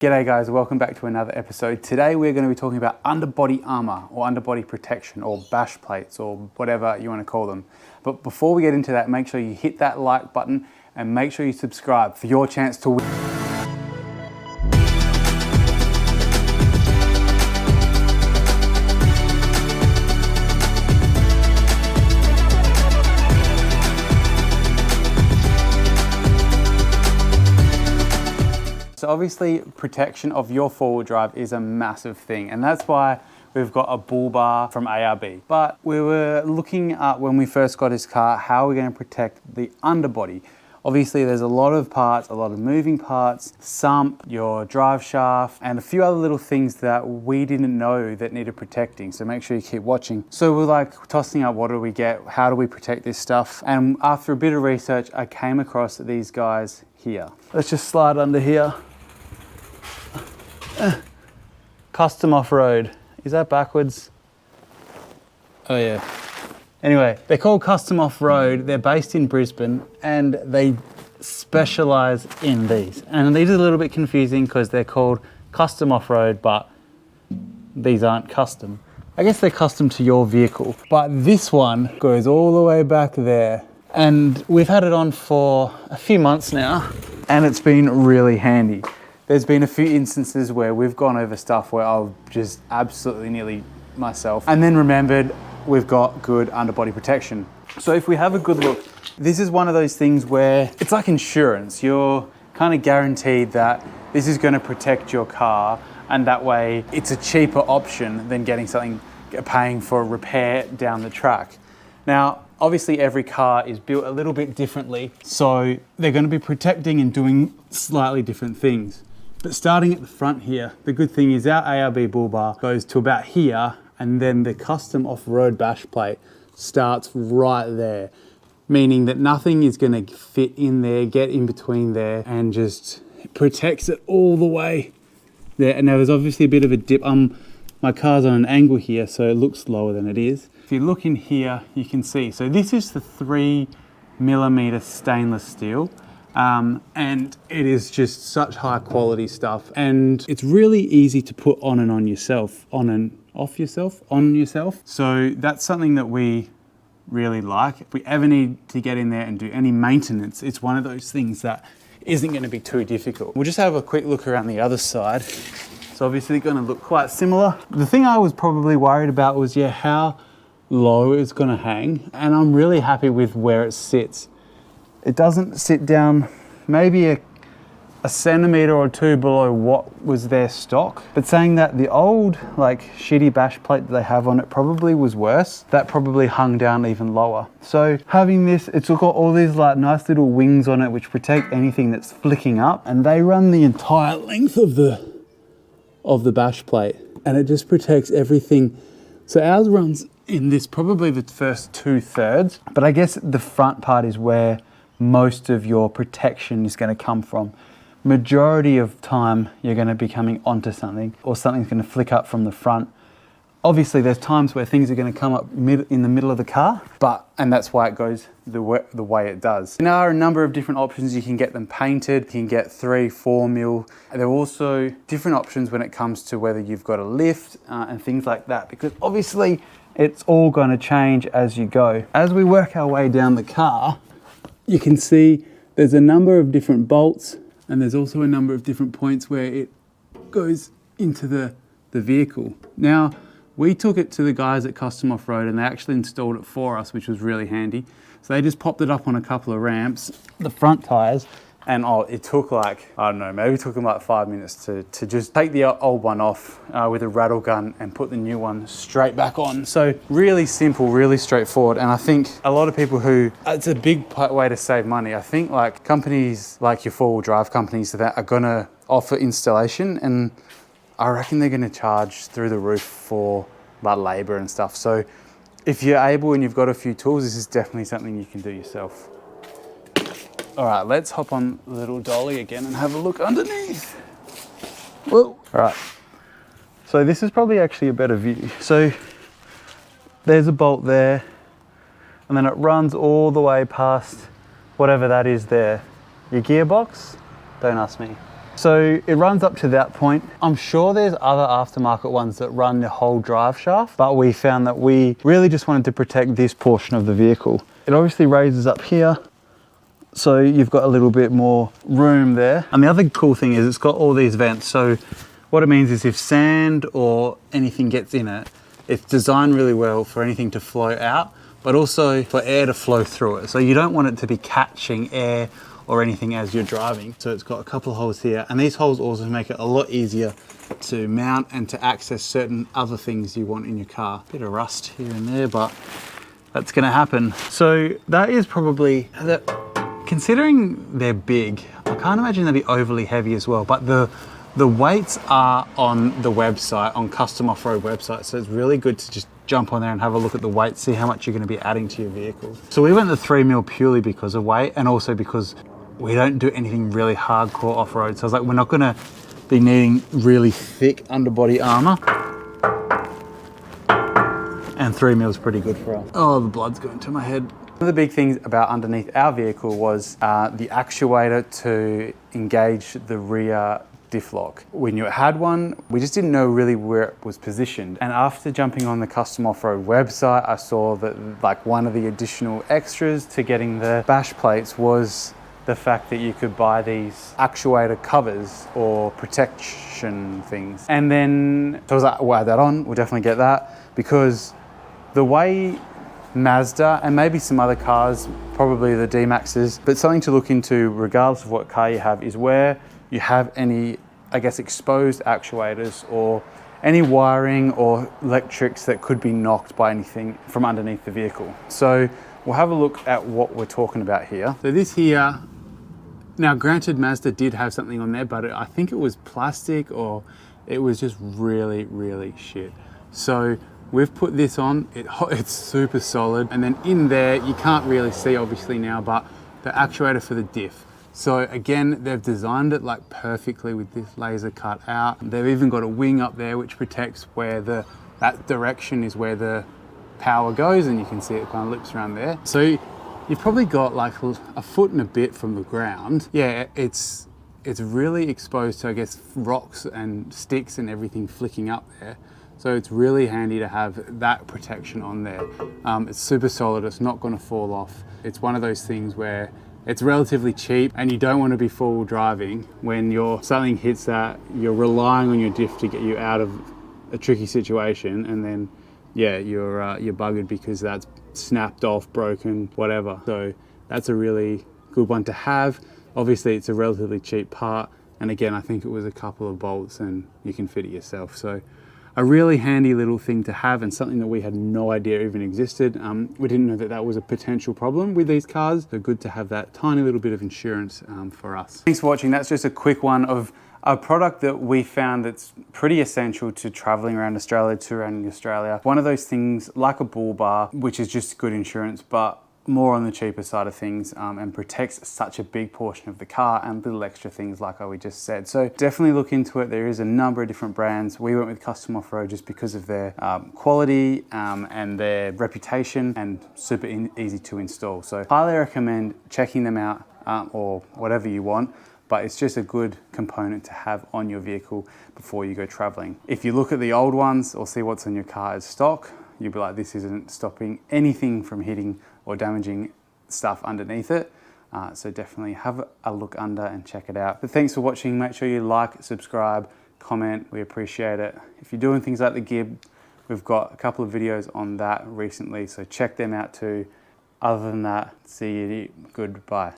G'day guys, welcome back to another episode. Today we're going to be talking about underbody armor or underbody protection or bash plates or whatever you want to call them. But before we get into that, make sure you hit that like button and make sure you subscribe for your chance to win. So obviously protection of your four-wheel drive is a massive thing, and that's why we've got a bull bar from ARB. But we were looking at, when we first got this car, how we're going to protect the underbody. Obviously there's a lot of parts, a lot of moving parts, sump, your drive shaft, and a few other little things that we didn't know that needed protecting. So make sure you keep watching. So we're like tossing up, what do we get? How do we protect this stuff? And after a bit of research, I came across these guys here. Let's just slide under here. Custom off-road. Is that backwards? Oh yeah. Anyway, they're called Custom Off-Road. They're based in Brisbane and they specialize in these. And these are a little bit confusing because they're called Custom Off-Road, but these aren't custom. I guess they're custom to your vehicle. But this one goes all the way back there. And we've had it on for a few months now and it's been really handy. There's been a few instances where we've gone over stuff where I've just absolutely nearly myself and then remembered we've got good underbody protection. So if we have a good look, this is one of those things where it's like insurance. You're kind of guaranteed that this is going to protect your car, and that way it's a cheaper option than getting something, paying for a repair down the track. Now, obviously every car is built a little bit differently, so they're going to be protecting and doing slightly different things. But starting at the front here, the good thing is our ARB bull bar goes to about here, and then the custom off-road bash plate starts right there, meaning that nothing is going to fit in there, get in between there, and just protects it all the way there. And now there's obviously a bit of a dip. My car's on an angle here, so it looks lower than it is. If you look in here, you can see. So this is the 3mm stainless steel. And it is just such high quality stuff, and it's really easy to put on and on yourself, on and off yourself, on yourself. So that's something that we really like. If we ever need to get in there and do any maintenance, it's one of those things that isn't going to be too difficult. We'll just have a quick look around the other side. It's obviously going to look quite similar. The thing I was probably worried about was, how low it's going to hang, and I'm really happy with where it sits. It doesn't sit down maybe a centimetre or two below what was their stock. But saying that, the old shitty bash plate that they have on it probably was worse. That probably hung down even lower. So having this, it's got all these nice little wings on it which protect anything that's flicking up, and they run the entire length of the bash plate, and it just protects everything. So ours runs in this, probably the first 2/3, but I guess the front part is where most of your protection is going to come from. Majority of time you're going to be coming onto something, or something's going to flick up from the front. Obviously there's times where things are going to come up in the middle of the car, and that's why it goes the way it does. There are a number of different options. You can get them painted, you can get 3-4mm. There are also different options when it comes to whether you've got a lift and things like that, because obviously it's all going to change as you go. As we work our way down the car, you can see there's a number of different bolts, and there's also a number of different points where it goes into the vehicle. Now, we took it to the guys at Custom Off-Road and they actually installed it for us, which was really handy. So they just popped it up on a couple of ramps, the front tires, and it took I don't know, maybe it took them 5 minutes to just take the old one off with a rattle gun and put the new one straight back on. So really simple, really straightforward. And I think a lot of people it's a big way to save money. I think companies like your four-wheel drive companies that are gonna offer installation, and I reckon they're gonna charge through the roof for labor and stuff. So if you're able and you've got a few tools, this is definitely something you can do yourself. All right, let's hop on the little dolly again and have a look underneath. Whoa. All right, so this is probably actually a better view. So there's a bolt there, and then it runs all the way past whatever that is there. Your gearbox? Don't ask me. So it runs up to that point. I'm sure there's other aftermarket ones that run the whole drive shaft, but we found that we really just wanted to protect this portion of the vehicle. It obviously raises up here, so you've got a little bit more room there. And the other cool thing is it's got all these vents. So what it means is if sand or anything gets in it, it's designed really well for anything to flow out, but also for air to flow through it. So you don't want it to be catching air or anything as you're driving. So it's got a couple of holes here, and these holes also make it a lot easier to mount and to access certain other things you want in your car. Bit of rust here and there, but that's gonna happen. So that is probably, considering they're big, I can't imagine they'd be overly heavy as well, but the weights are on the website, on Custom Off-Road website, so it's really good to just jump on there and have a look at the weight, see how much you're going to be adding to your vehicle. So we went the 3 mil purely because of weight, and also because we don't do anything really hardcore off-road. So I was like, we're not going to be needing really thick underbody armor, and 3 mil is pretty good for us. Oh, the blood's going to my head. One of the big things about underneath our vehicle was the actuator to engage the rear diff lock. We knew it had one, we just didn't know really where it was positioned. And after jumping on the Custom Off-Road website, I saw that like one of the additional extras to getting the bash plates was the fact that you could buy these actuator covers or protection things. And then so I was like, we'll add that on, we'll definitely get that, because the way Mazda and maybe some other cars, probably the D-Maxes, but something to look into regardless of what car you have is where you have any, I guess, exposed actuators or any wiring or electrics that could be knocked by anything from underneath the vehicle. So we'll have a look at what we're talking about here. So this here, now granted Mazda did have something on there, but I think it was plastic or it was just really, really shit. So we've put this on, it's super solid. And then in there, you can't really see obviously now, but the actuator for the diff. So again, they've designed it like perfectly with this laser cut out. They've even got a wing up there which protects where that direction is where the power goes, and you can see it kind of lips around there. So you've probably got like a foot and a bit from the ground. Yeah, it's really exposed to, I guess, rocks and sticks and everything flicking up there. So it's really handy to have that protection on there. It's super solid, it's not gonna fall off. It's one of those things where it's relatively cheap and you don't want to be full driving when something hits that, you're relying on your diff to get you out of a tricky situation, and then yeah, you're buggered because that's snapped off, broken, whatever. So that's a really good one to have. Obviously it's a relatively cheap part, and again I think it was a couple of bolts and you can fit it yourself. So a really handy little thing to have, and something that we had no idea even existed. We didn't know that that was a potential problem with these cars. So good to have that tiny little bit of insurance for us. Thanks for watching. That's just a quick one of a product that we found that's pretty essential to traveling around Australia, touring Australia. One of those things like a bull bar, which is just good insurance, but more on the cheaper side of things, and protects such a big portion of the car and little extra things like we just said. So definitely look into it. There is a number of different brands. We went with Custom Off-Road just because of their quality and their reputation, and super easy to install. So highly recommend checking them out, or whatever you want, but it's just a good component to have on your vehicle before you go traveling. If you look at the old ones or see what's on your car as stock, you'll be like, this isn't stopping anything from hitting or damaging stuff underneath it. So definitely have a look under and check it out. But thanks for watching. Make sure you like, subscribe, comment. We appreciate it. If you're doing things like the Gib, we've got a couple of videos on that recently, so check them out too. Other than that, see you. Goodbye.